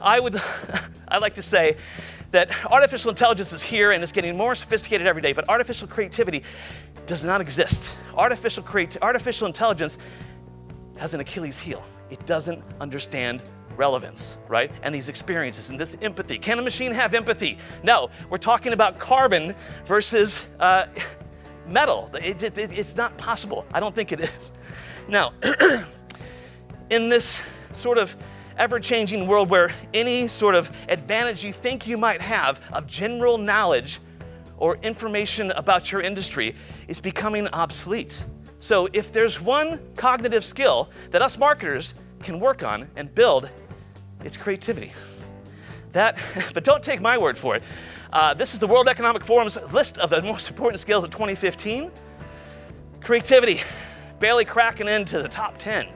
I like to say that artificial intelligence is here and it's getting more sophisticated every day, but artificial creativity does not exist. Artificial intelligence has an Achilles heel. It doesn't understand relevance, right? And these experiences and this empathy. Can a machine have empathy? No, we're talking about carbon versus metal. It's not possible. I don't think it is. Now, in this sort of ever-changing world where any sort of advantage you think you might have of general knowledge or information about your industry is becoming obsolete. So if there's one cognitive skill that us marketers can work on and build, it's creativity. But don't take my word for it. This is the World Economic Forum's list of the most important skills of 2015. Creativity, barely cracking into the top 10.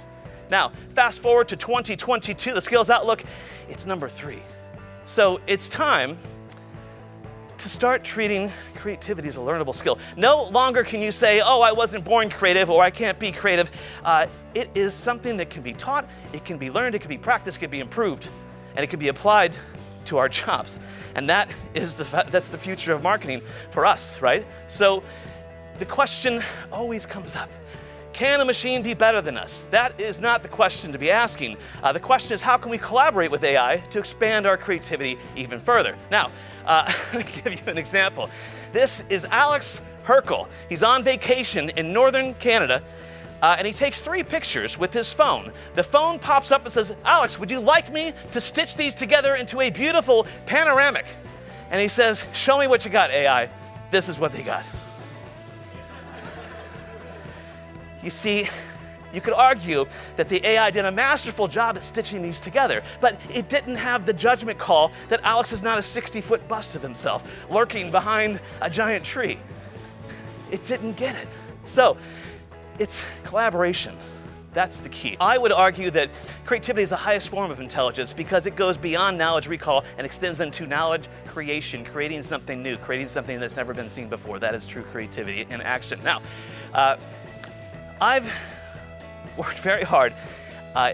Now, fast forward to 2022, the skills outlook, it's number 3. So it's time to start treating creativity as a learnable skill. No longer can you say, oh, I wasn't born creative or I can't be creative. It is something that can be taught, it can be learned, it can be practiced, it can be improved, and it can be applied to our jobs. And that's the future of marketing for us, right? So the question always comes up. Can a machine be better than us? That is not the question to be asking. The question is, how can we collaborate with AI to expand our creativity even further? Now, let me give you an example. This is Alex Herkel. He's on vacation in northern Canada, and he takes 3 pictures with his phone. The phone pops up and says, Alex, would you like me to stitch these together into a beautiful panoramic? And he says, show me what you got, AI. This is what they got. You see, you could argue that the AI did a masterful job at stitching these together, but it didn't have the judgment call that Alex is not a 60-foot bust of himself lurking behind a giant tree. It didn't get it. So, it's collaboration. That's the key. I would argue that creativity is the highest form of intelligence because it goes beyond knowledge recall and extends into knowledge creation, creating something new, creating something that's never been seen before. That is true creativity in action. Now, I've worked very hard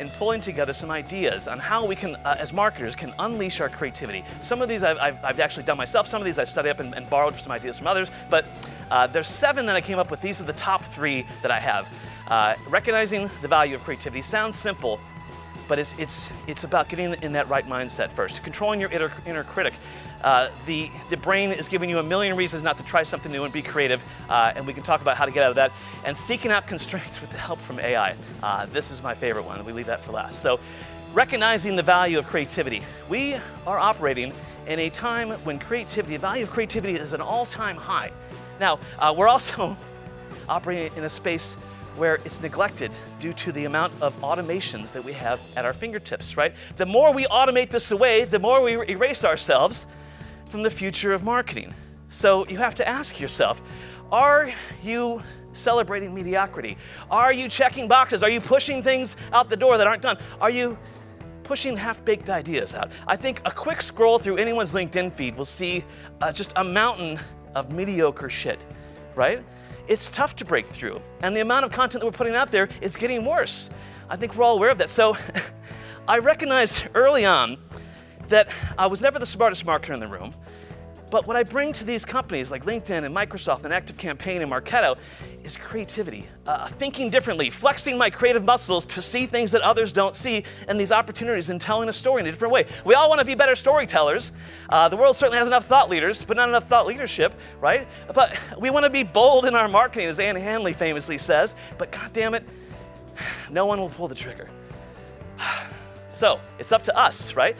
in pulling together some ideas on how we can, as marketers, can unleash our creativity. Some of these I've actually done myself. Some of these I've studied up and borrowed some ideas from others. But there's 7 that I came up with. These are the top 3 that I have. Recognizing the value of creativity sounds simple, but it's about getting in that right mindset first. Controlling your inner critic. The brain is giving you a million reasons not to try something new and be creative, and we can talk about how to get out of that. And seeking out constraints with the help from AI. This is my favorite one, and we leave that for last. So, recognizing the value of creativity. We are operating in a time when the value of creativity is an all-time high. Now, we're also operating in a space where it's neglected due to the amount of automations that we have at our fingertips, right? The more we automate this away, the more we erase ourselves from the future of marketing. So you have to ask yourself, are you celebrating mediocrity? Are you checking boxes? Are you pushing things out the door that aren't done? Are you pushing half-baked ideas out? I think a quick scroll through anyone's LinkedIn feed will see just a mountain of mediocre shit, right? It's tough to break through, and the amount of content that we're putting out there is getting worse. I think we're all aware of that. So I recognized early on that I was never the smartest marketer in the room, but what I bring to these companies like LinkedIn and Microsoft and ActiveCampaign and Marketo is creativity, thinking differently, flexing my creative muscles to see things that others don't see, and these opportunities in telling a story in a different way. We all want to be better storytellers. The world certainly has enough thought leaders, but not enough thought leadership, right? But we want to be bold in our marketing, as Anne Hanley famously says, but God damn it, no one will pull the trigger. So it's up to us, right?